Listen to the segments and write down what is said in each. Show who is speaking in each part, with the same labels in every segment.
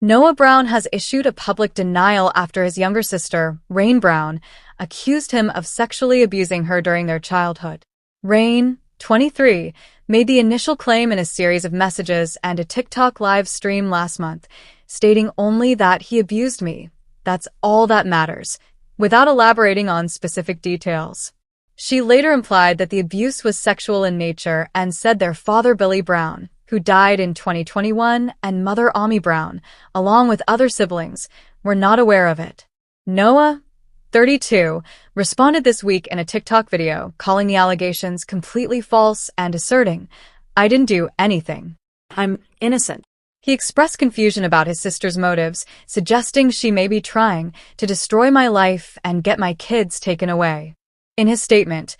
Speaker 1: Noah Brown has issued a public denial after his younger sister, Rain Brown, accused him of sexually abusing her during their childhood. Rain, 23, made the initial claim in a series of messages and a TikTok live stream last month, stating only that he abused me. That's all that matters, without elaborating on specific details. She later implied that the abuse was sexual in nature and said their father, Billy Brown, who died in 2021, and mother, Ami Brown, along with other siblings, were not aware of it. Noah, 32, responded this week in a TikTok video, calling the allegations completely false and asserting, "I didn't do anything. I'm innocent." He expressed confusion about his sister's motives, suggesting she may be trying to destroy my life and get my kids taken away. In his statement,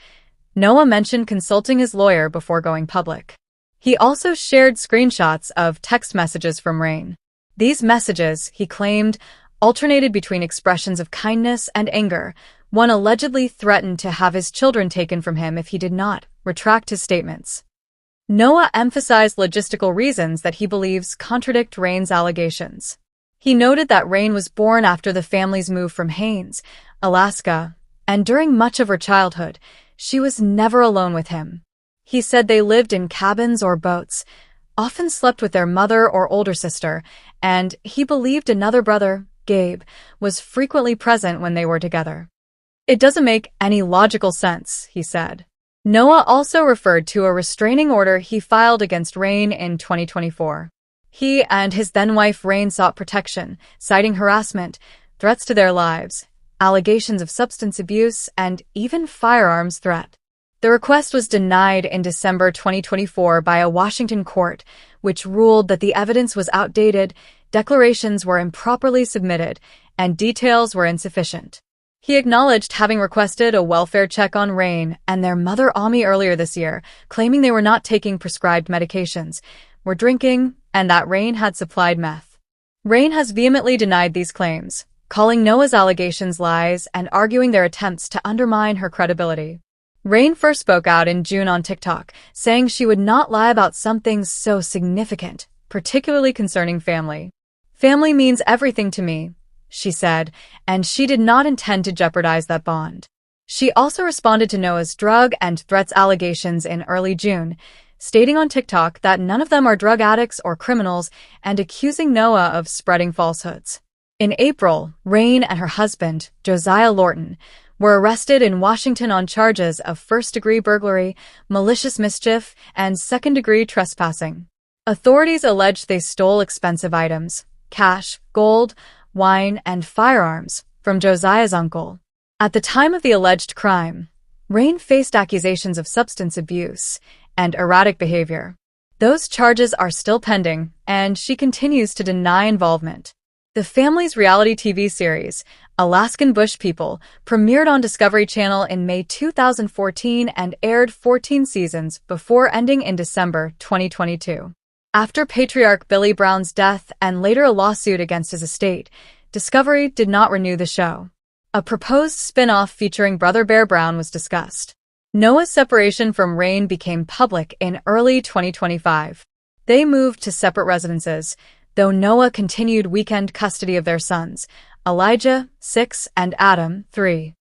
Speaker 1: Noah mentioned consulting his lawyer before going public. He also shared screenshots of text messages from Rain. These messages, he claimed, alternated between expressions of kindness and anger. One allegedly threatened to have his children taken from him if he did not retract his statements. Noah emphasized logistical reasons that he believes contradict Rain's allegations. He noted that Rain was born after the family's move from Haines, Alaska, and during much of her childhood, she was never alone with him. He said they lived in cabins or boats, often slept with their mother or older sister, and he believed another brother, Gabe, was frequently present when they were together. "It doesn't make any logical sense," he said. Noah also referred to a restraining order he filed against Rain in 2024. He and his then-wife Rain sought protection, citing harassment, threats to their lives, allegations of substance abuse, and even firearms threat. The request was denied in December 2024 by a Washington court, which ruled that the evidence was outdated, declarations were improperly submitted, and details were insufficient. He acknowledged having requested a welfare check on Rain and their mother Ami earlier this year, claiming they were not taking prescribed medications, were drinking, and that Rain had supplied meth. Rain has vehemently denied these claims, calling Noah's allegations lies and arguing their attempts to undermine her credibility. Rain first spoke out in June on TikTok, saying she would not lie about something so significant, particularly concerning family. "Family means everything to me," she said, and she did not intend to jeopardize that bond. She also responded to Noah's drug and threats allegations in early June, stating on TikTok that none of them are drug addicts or criminals and accusing Noah of spreading falsehoods. In April, Rain and her husband, Josiah Lorton, were arrested in Washington on charges of first-degree burglary, malicious mischief, and second-degree trespassing. Authorities alleged they stole expensive items, cash, gold, wine, and firearms from Josiah's uncle. At the time of the alleged crime, Rain faced accusations of substance abuse and erratic behavior. Those charges are still pending, and she continues to deny involvement. The family's reality TV series, Alaskan Bush People, premiered on Discovery Channel in May 2014 and aired 14 seasons before ending in December 2022. After patriarch Billy Brown's death and later a lawsuit against his estate, Discovery did not renew the show. A proposed spin-off featuring brother Bear Brown was discussed. Noah's separation from Rain became public in early 2025. They moved to separate residences, though Noah continued weekend custody of their sons, Elijah, 6, and Adam, 3.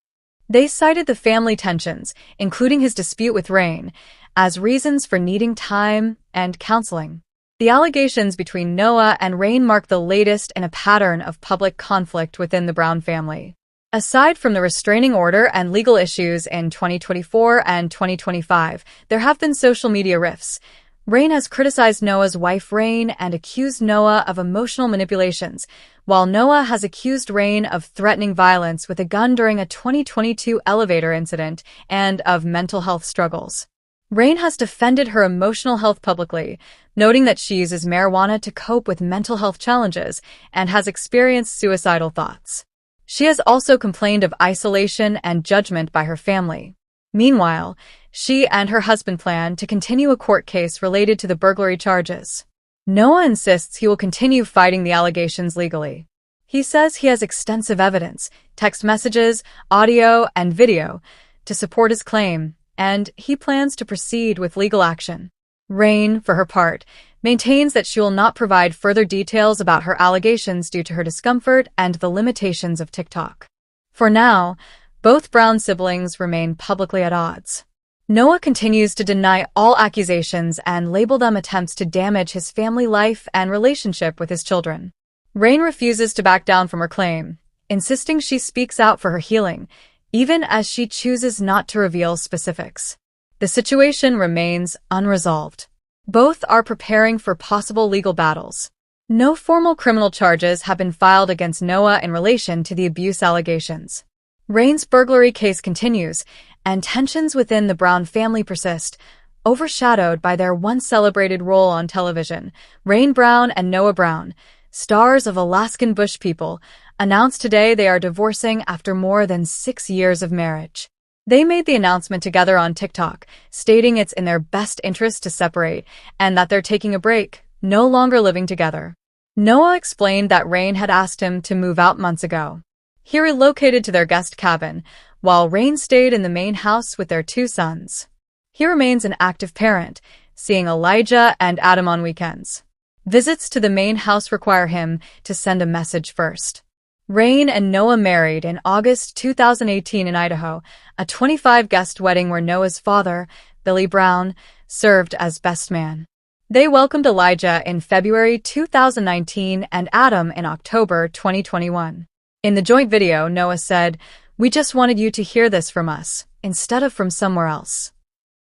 Speaker 1: They cited the family tensions, including his dispute with Rain, as reasons for needing time and counseling. The allegations between Noah and Rain mark the latest in a pattern of public conflict within the Brown family. Aside from the restraining order and legal issues in 2024 and 2025, there have been social media rifts. Rain has criticized Noah's wife Rain and accused Noah of emotional manipulations, while Noah has accused Rain of threatening violence with a gun during a 2022 elevator incident and of mental health struggles. Rain has defended her emotional health publicly, noting that she uses marijuana to cope with mental health challenges and has experienced suicidal thoughts. She has also complained of isolation and judgment by her family. Meanwhile, she and her husband plan to continue a court case related to the burglary charges. Noah insists he will continue fighting the allegations legally. He says he has extensive evidence, text messages, audio, and video, to support his claim, and he plans to proceed with legal action. Rain, for her part, maintains that she will not provide further details about her allegations due to her discomfort and the limitations of TikTok. For now, both Brown siblings remain publicly at odds. Noah continues to deny all accusations and label them attempts to damage his family life and relationship with his children. Rain refuses to back down from her claim, insisting she speaks out for her healing, even as she chooses not to reveal specifics. The situation remains unresolved. Both are preparing for possible legal battles. No formal criminal charges have been filed against Noah in relation to the abuse allegations. Rain's burglary case continues, and tensions within the Brown family persist, overshadowed by their once-celebrated role on television. Rain Brown and Noah Brown, stars of Alaskan Bush People, announced today they are divorcing after more than 6 years of marriage. They made the announcement together on TikTok, stating it's in their best interest to separate and that they're taking a break, no longer living together. Noah explained that Rain had asked him to move out months ago. He relocated to their guest cabin, while Rain stayed in the main house with their 2 sons. He remains an active parent, seeing Elijah and Adam on weekends. Visits to the main house require him to send a message first. Rain and Noah married in August 2018 in Idaho, a 25-guest wedding where Noah's father, Billy Brown, served as best man. They welcomed Elijah in February 2019 and Adam in October 2021. In the joint video, Noah said, "We just wanted you to hear this from us, instead of from somewhere else."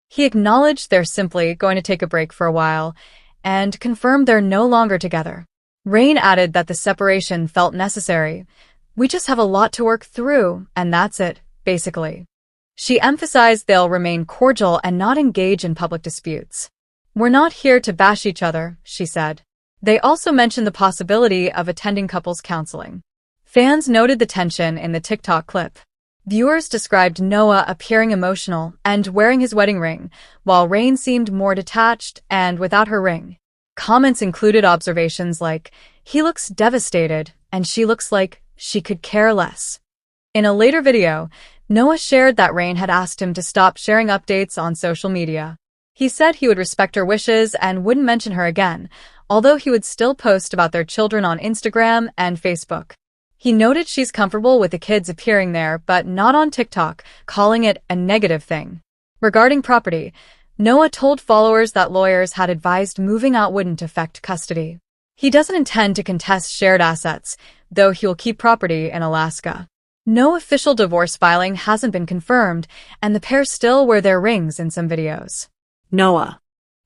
Speaker 1: He acknowledged they're simply going to take a break for a while, and confirmed they're no longer together. Rain added that the separation felt necessary. "We just have a lot to work through, and that's it, basically." She emphasized they'll remain cordial and not engage in public disputes. "We're not here to bash each other," she said. They also mentioned the possibility of attending couples counseling. Fans noted the tension in the TikTok clip. Viewers described Noah appearing emotional and wearing his wedding ring, while Rain seemed more detached and without her ring. Comments included observations like, "He looks devastated," and "She looks like she could care less." In a later video, Noah shared that Rain had asked him to stop sharing updates on social media. He said he would respect her wishes and wouldn't mention her again, although he would still post about their children on Instagram and Facebook. He noted she's comfortable with the kids appearing there, but not on TikTok, calling it a negative thing. Regarding property, Noah told followers that lawyers had advised moving out wouldn't affect custody. He doesn't intend to contest shared assets, though he'll keep property in Alaska. No official divorce filing hasn't been confirmed, and the pair still wear their rings in some videos.
Speaker 2: Noah.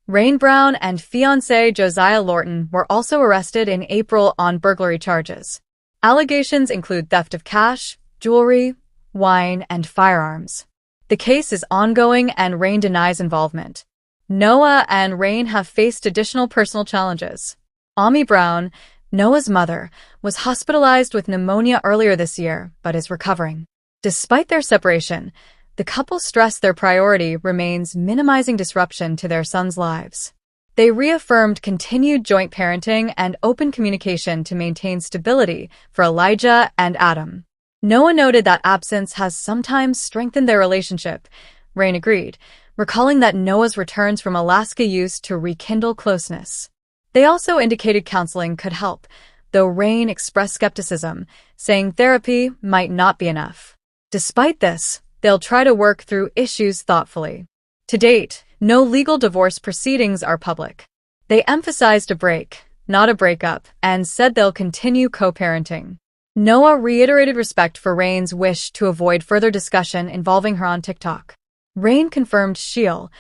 Speaker 1: Rain Brown and fiancé Josiah Lorton were also arrested in April on burglary charges. Allegations include theft of cash, jewelry, wine, and firearms. The case is ongoing and Rain denies involvement. Noah and Rain have faced additional personal challenges. Ami Brown, Noah's mother, was hospitalized with pneumonia earlier this year, but is recovering. Despite their separation, the couple stressed their priority remains minimizing disruption to their sons' lives. They reaffirmed continued joint parenting and open communication to maintain stability for Elijah and Adam. Noah noted that absence has sometimes strengthened their relationship. Rain agreed, recalling that Noah's returns from Alaska used to rekindle closeness. They also indicated counseling could help, though Rain expressed skepticism, saying therapy might not be enough. Despite this, they'll try to work through issues thoughtfully. To date, no legal divorce proceedings are public. They emphasized a break, not a breakup, and said they'll continue co-parenting. Noah reiterated respect for Rain's wish to avoid further discussion involving her on TikTok. Rain confirmed she'll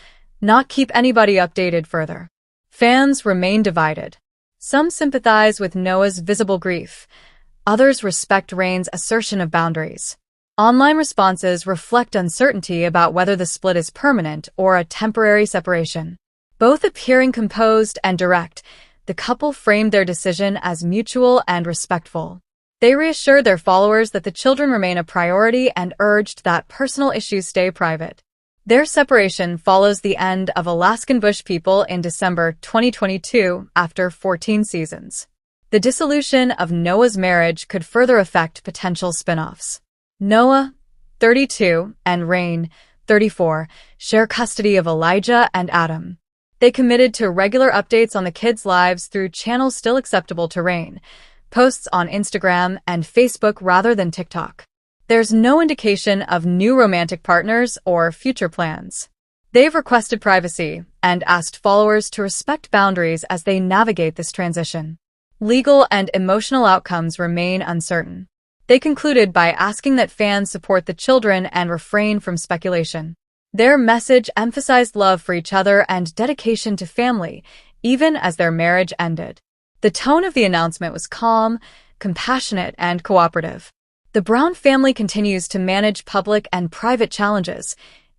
Speaker 1: not keep anybody updated further. Fans remain divided. Some sympathize with Noah's visible grief. Others respect Rain's assertion of boundaries. Online responses reflect uncertainty about whether the split is permanent or a temporary separation. Both appearing composed and direct, the couple framed their decision as mutual and respectful. They reassured their followers that the children remain a priority and urged that personal issues stay private. Their separation follows the end of Alaskan Bush People in December 2022 after 14 seasons. The dissolution of Noah's marriage could further affect potential spin-offs. Noah, 32, and Rain, 34, share custody of Elijah and Adam. They committed to regular updates on the kids' lives through channels still acceptable to Rain, posts on Instagram and Facebook rather than TikTok. There's no indication of new romantic partners or future plans. They've requested privacy and asked followers to respect boundaries as they navigate this transition. Legal and emotional outcomes remain uncertain. They concluded by asking that fans support the children and refrain from speculation. Their message emphasized love for each other and dedication to family, even as their marriage ended. The tone of the announcement was calm, compassionate, and cooperative. The Brown family continues to manage public and private challenges,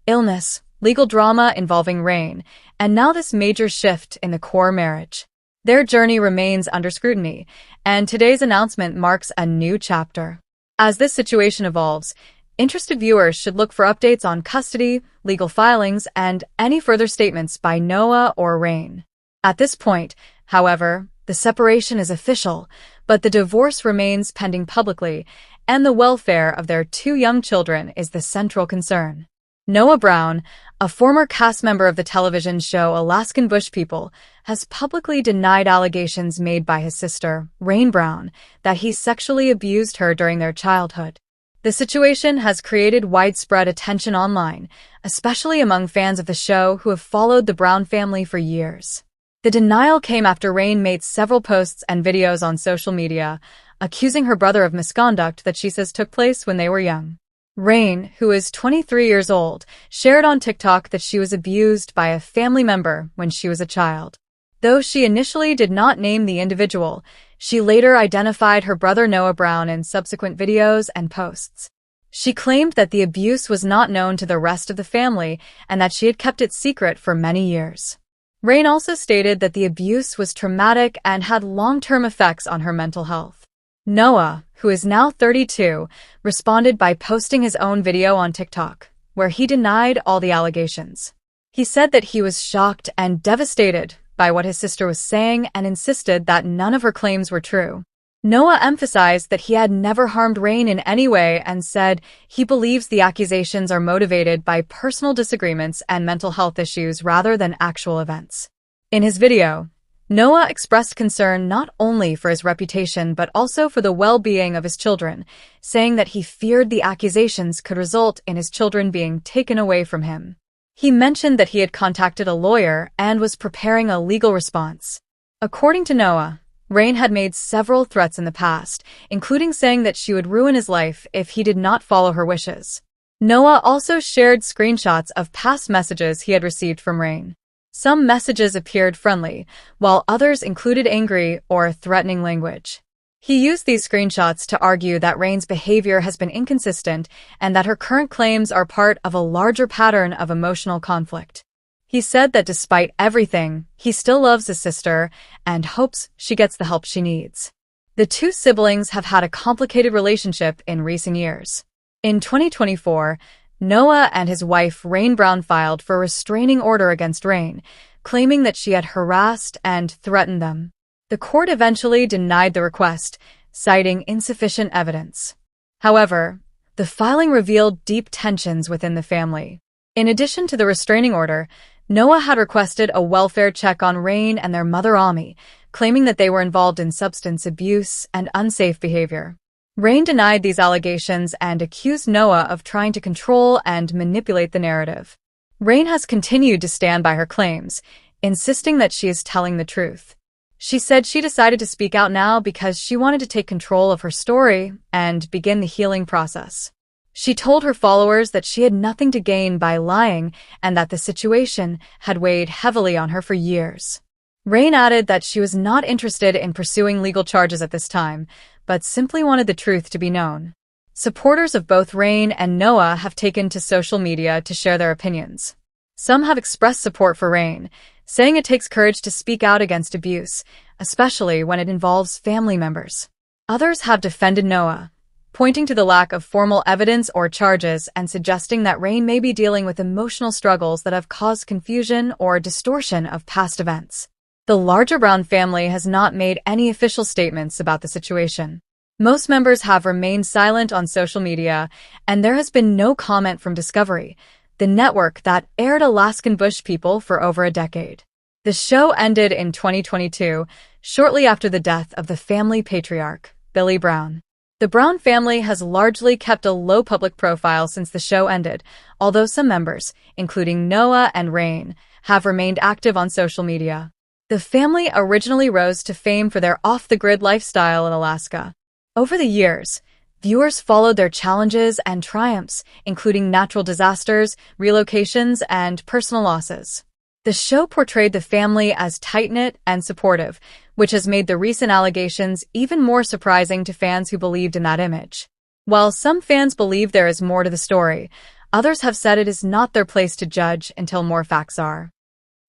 Speaker 1: illness, legal drama involving Rain, and now this major shift in the core marriage. Their journey remains under scrutiny, and today's announcement marks a new chapter. As this situation evolves, interested viewers should look for updates on custody, legal filings, and any further statements by Noah or Rain. At this point, however, the separation is official, but the divorce remains pending publicly, and the welfare of their two young children is the central concern. Noah Brown, a former cast member of the television show Alaskan Bush People, has publicly denied allegations made by his sister, Rain Brown, that he sexually abused her during their childhood. The situation has created widespread attention online, especially among fans of the show who have followed the Brown family for years. The denial came after Rain made several posts and videos on social media, accusing her brother of misconduct that she says took place when they were young. Rain, who is 23 years old, shared on TikTok that she was abused by a family member when she was a child. Though she initially did not name the individual, she later identified her brother Noah Brown in subsequent videos and posts. She claimed that the abuse was not known to the rest of the family and that she had kept it secret for many years. Rain also stated that the abuse was traumatic and had long-term effects on her mental health. Noah, who is now 32, responded by posting his own video on TikTok, where he denied all the allegations. He said that he was shocked and devastated by what his sister was saying and insisted that none of her claims were true. Noah emphasized that he had never harmed Rain in any way and said he believes the accusations are motivated by personal disagreements and mental health issues rather than actual events. In his video, Noah expressed concern not only for his reputation but also for the well-being of his children, saying that he feared the accusations could result in his children being taken away from him. He mentioned that he had contacted a lawyer and was preparing a legal response. According to Noah, Rain had made several threats in the past, including saying that she would ruin his life if he did not follow her wishes. Noah also shared screenshots of past messages he had received from Rain. Some messages appeared friendly, while others included angry or threatening language. He used these screenshots to argue that Rain's behavior has been inconsistent and that her current claims are part of a larger pattern of emotional conflict. He said that despite everything, he still loves his sister and hopes she gets the help she needs. The two siblings have had a complicated relationship in recent years. In 2024, Noah and his wife Rain Brown filed for a restraining order against Rain, claiming that she had harassed and threatened them. The court eventually denied the request, citing insufficient evidence. However, the filing revealed deep tensions within the family. In addition to the restraining order, Noah had requested a welfare check on Rain and their mother Ami, claiming that they were involved in substance abuse and unsafe behavior. Rain denied these allegations and accused Noah of trying to control and manipulate the narrative. Rain has continued to stand by her claims, insisting that she is telling the truth. She said she decided to speak out now because she wanted to take control of her story and begin the healing process. She told her followers that she had nothing to gain by lying and that the situation had weighed heavily on her for years. Rain added that she was not interested in pursuing legal charges at this time, but simply wanted the truth to be known. Supporters of both Rain and Noah have taken to social media to share their opinions. Some have expressed support for Rain, saying it takes courage to speak out against abuse, especially when it involves family members. Others have defended Noah, pointing to the lack of formal evidence or charges and suggesting that Rain may be dealing with emotional struggles that have caused confusion or distortion of past events. The larger Brown family has not made any official statements about the situation. Most members have remained silent on social media, and there has been no comment from Discovery, the network that aired Alaskan Bush People for over a decade. The show ended in 2022, shortly after the death of the family patriarch, Billy Brown. The Brown family has largely kept a low public profile since the show ended, although some members, including Noah and Rain, have remained active on social media. The family originally rose to fame for their off-the-grid lifestyle in Alaska. Over the years, viewers followed their challenges and triumphs, including natural disasters, relocations, and personal losses. The show portrayed the family as tight-knit and supportive, which has made the recent allegations even more surprising to fans who believed in that image. While some fans believe there is more to the story, others have said it is not their place to judge until more facts are.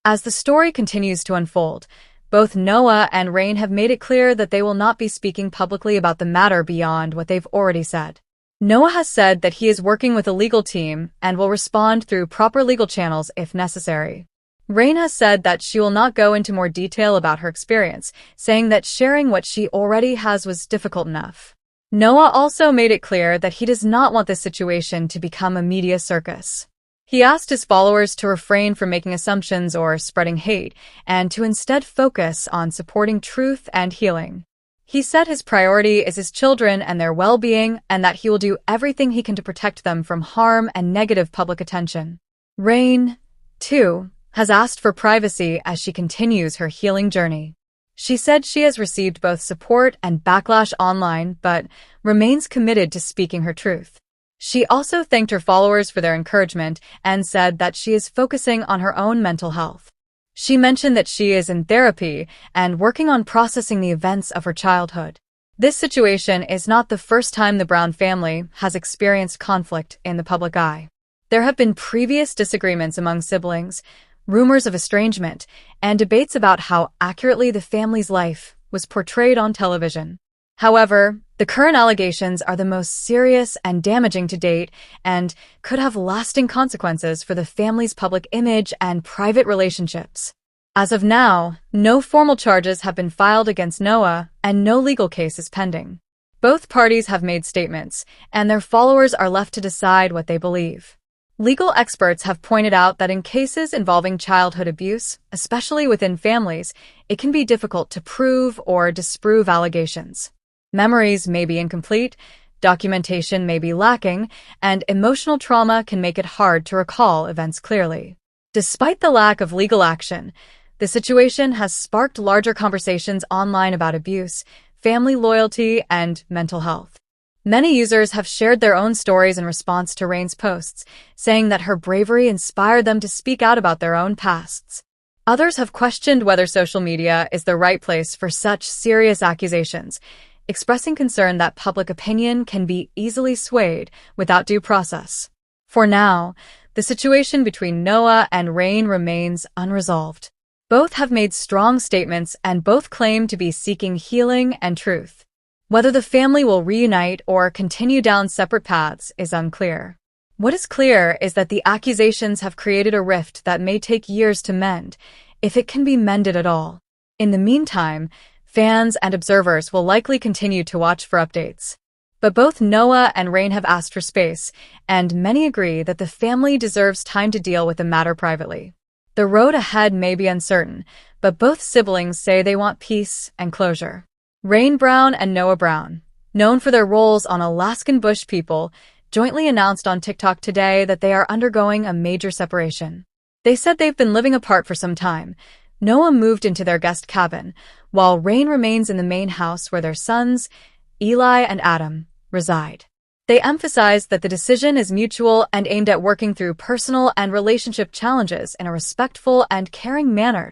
Speaker 1: As the story continues to unfold, both Noah and Rain have made it clear that they will not be speaking publicly about the matter beyond what they've already said. Noah has said that he is working with a legal team and will respond through proper legal channels if necessary. Rain has said that she will not go into more detail about her experience, saying that sharing what she already has was difficult enough. Noah also made it clear that he does not want this situation to become a media circus. He asked his followers to refrain from making assumptions or spreading hate, and to instead focus on supporting truth and healing. He said his priority is his children and their well-being, and that he will do everything he can to protect them from harm and negative public attention. Rain, too, has asked for privacy as she continues her healing journey. She said she has received both support and backlash online, but remains committed to speaking her truth. She also thanked her followers for their encouragement and said that she is focusing on her own mental health. She mentioned that she is in therapy and working on processing the events of her childhood. This situation is not the first time the Brown family has experienced conflict in the public eye. There have been previous disagreements among siblings, rumors of estrangement, and debates about how accurately the family's life was portrayed on television. However, the current allegations are the most serious and damaging to date and could have lasting consequences for the family's public image and private relationships. As of now, no formal charges have been filed against Noah and no legal case is pending. Both parties have made statements, and their followers are left to decide what they believe. Legal experts have pointed out that in cases involving childhood abuse, especially within families, it can be difficult to prove or disprove allegations. Memories may be incomplete, documentation may be lacking, and emotional trauma can make it hard to recall events clearly. Despite the lack of legal action, the situation has sparked larger conversations online about abuse, family loyalty, and mental health. Many users have shared their own stories in response to Rain's posts, saying that her bravery inspired them to speak out about their own pasts. Others have questioned whether social media is the right place for such serious accusations, expressing concern that public opinion can be easily swayed without due process. For now, the situation between Noah and Rain remains unresolved. Both have made strong statements and both claim to be seeking healing and truth. Whether the family will reunite or continue down separate paths is unclear. What is clear is that the accusations have created a rift that may take years to mend, if it can be mended at all. In the meantime, fans and observers will likely continue to watch for updates. But both Noah and Rain have asked for space, and many agree that the family deserves time to deal with the matter privately. The road ahead may be uncertain, but both siblings say they want peace and closure. Rain Brown and Noah Brown, known for their roles on Alaskan Bush People, jointly announced on TikTok today that they are undergoing a major separation. They said they've been living apart for some time. Noah moved into their guest cabin, while Rain remains in the main house where their sons, Eli and Adam, reside. They emphasized that the decision is mutual and aimed at working through personal and relationship challenges in a respectful and caring manner.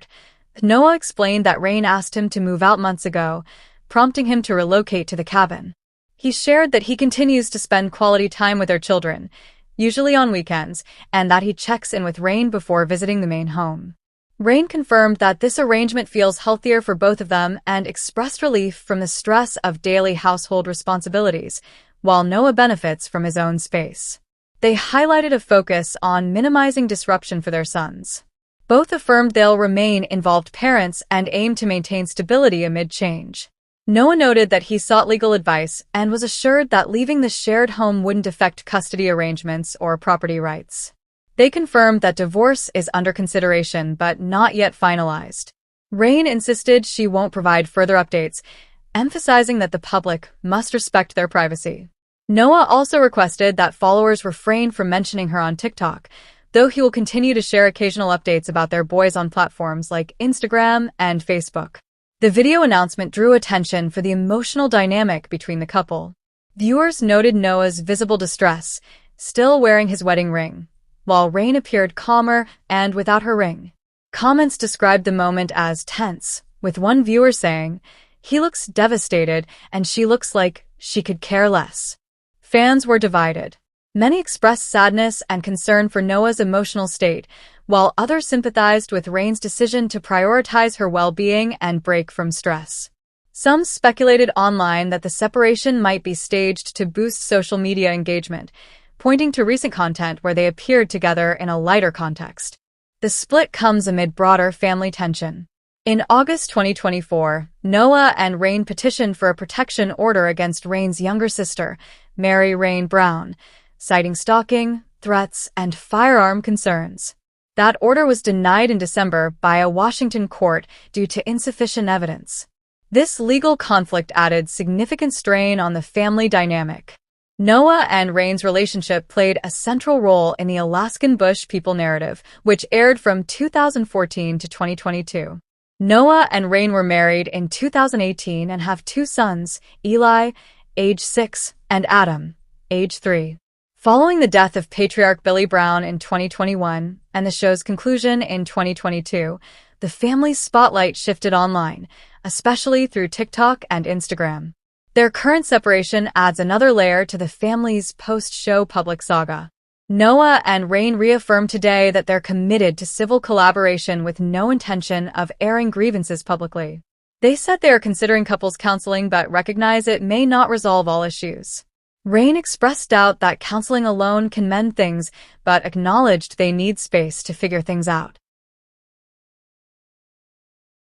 Speaker 1: Noah explained that Rain asked him to move out months ago, prompting him to relocate to the cabin. He shared that he continues to spend quality time with their children, usually on weekends, and that he checks in with Rain before visiting the main home. Rain confirmed that this arrangement feels healthier for both of them and expressed relief from the stress of daily household responsibilities, while Noah benefits from his own space. They highlighted a focus on minimizing disruption for their sons. Both affirmed they'll remain involved parents and aim to maintain stability amid change. Noah noted that he sought legal advice and was assured that leaving the shared home wouldn't affect custody arrangements or property rights. They confirmed that divorce is under consideration but not yet finalized. Rain insisted she won't provide further updates, emphasizing that the public must respect their privacy. Noah also requested that followers refrain from mentioning her on TikTok, though he will continue to share occasional updates about their boys on platforms like Instagram and Facebook. The video announcement drew attention for the emotional dynamic between the couple. Viewers noted Noah's visible distress, still wearing his wedding ring, while Rain appeared calmer and without her ring. Comments described the moment as tense, with one viewer saying, "He looks devastated and she looks like she could care less." Fans were divided. Many expressed sadness and concern for Noah's emotional state, while others sympathized with Rain's decision to prioritize her well-being and break from stress. Some speculated online that the separation might be staged to boost social media engagement, pointing to recent content where they appeared together in a lighter context. The split comes amid broader family tension. In August 2024, Noah and Rain petitioned for a protection order against Rain's younger sister, Mary Rain Brown, citing stalking, threats, and firearm concerns. That order was denied in December by a Washington court due to insufficient evidence. This legal conflict added significant strain on the family dynamic. Noah and Rain's relationship played a central role in the Alaskan Bush People narrative, which aired from 2014 to 2022. Noah and Rain were married in 2018 and have two sons, Eli, age 6, and Adam, age 3. Following the death of patriarch Billy Brown in 2021 and the show's conclusion in 2022, the family's spotlight shifted online, especially through TikTok and Instagram. Their current separation adds another layer to the family's post-show public saga. Noah and Rain reaffirmed today that they're committed to civil collaboration with no intention of airing grievances publicly. They said they are considering couples counseling but recognize it may not resolve all issues. Rain expressed doubt that counseling alone can mend things, but acknowledged they need space to figure things out.